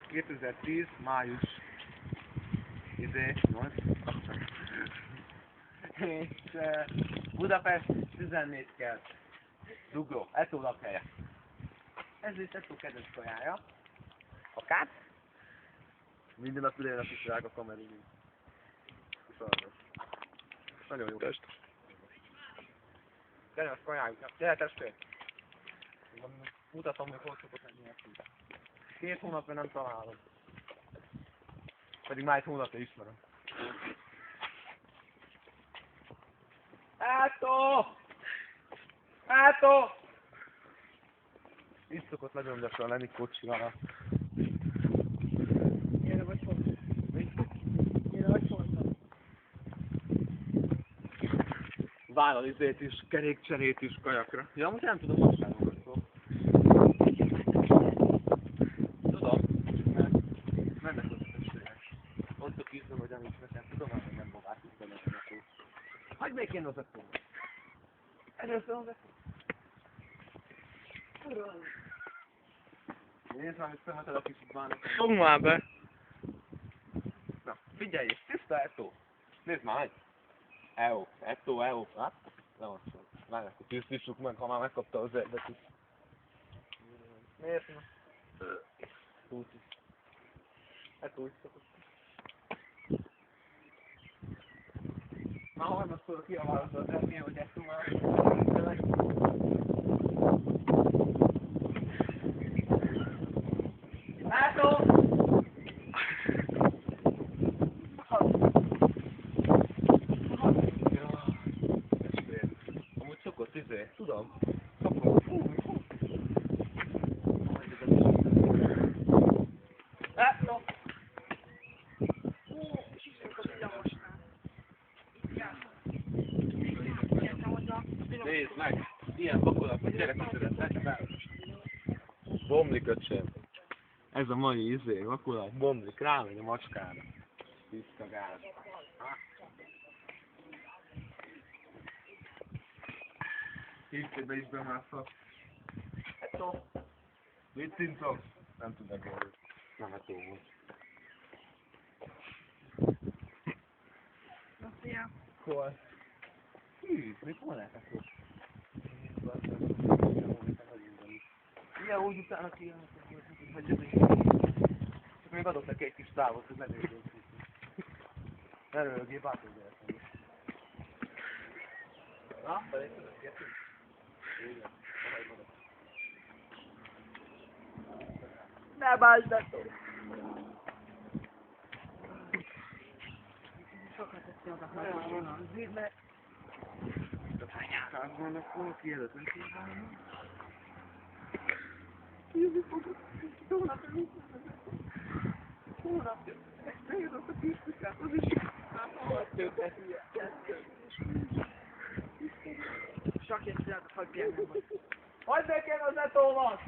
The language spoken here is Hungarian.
2010. május 8. És Budapest 14 kert. Zugló, Eto lakhelye. Ez is Eto kedves kajája. Akár? Minden nap ülélnek is rák a kamerún. Nagyon jó. Test. Kedves kajájuk. Gyere testvére! Mutatom, hogy hol szokott lenni ezt. 2 hónapja nem találom. Pedig már egy hónapja ismerem. Átó! Átó! Itt szokott nagyon gyakran lenni kocsival. Gyere vagy fontos. Gyere vagy fontos. Vállal izét is, kerékcserét is kajakra. Ja, most nem tudom használni szó. Tudom, mert mennek ott a testvérek. Ott a kizom, hogy amit nekem tudom, hogy nem fogák itt a szó. Hagyd még én az szó. Először az szó. Nézd már, hogy szemeted a kicsit bánok. Fogd már be! Na, figyelj, és tiszta Eto. Nézd már, hogy. Eó, Eto, Eó. Hát, nem azt mondom. Várj, akkor tisztítsuk meg, ha már megkapta az eredetét. Miért nem? Úgy is. Eto is szokott. Már harmadszor kiaválasztott el, hogy Eto már. Eto! Tudom. No. Nézd meg! Ilyen bakolat, hogy gyerekkötőre bomlik öcsém. Ez a mai vakulat bomlik rá, vagy a macskára. Tiszta gáz. Hívtébe is bemászhat. Eto! Mit cincok? Nem tudnak erről. Nem Eto volt. Na, szia! Hol? Hű, mit volna Eto? Ilyen úgy utána kijönnek, hogy jönni. Csak még adok neki egy kis távot, hogy menőjön. Erőlőgép átolja. Na, belépődök, értünk? Igen. Ne bántsd Eto! Sokat tettél oda, hogy zsid le! Anyád vannak hol, ki előtt nem kívánni? Hónapja! Ezt beírott a kistikát, az is! Tőket. Csak egy szeret, hogy például. Hagyd nekem az Etómat!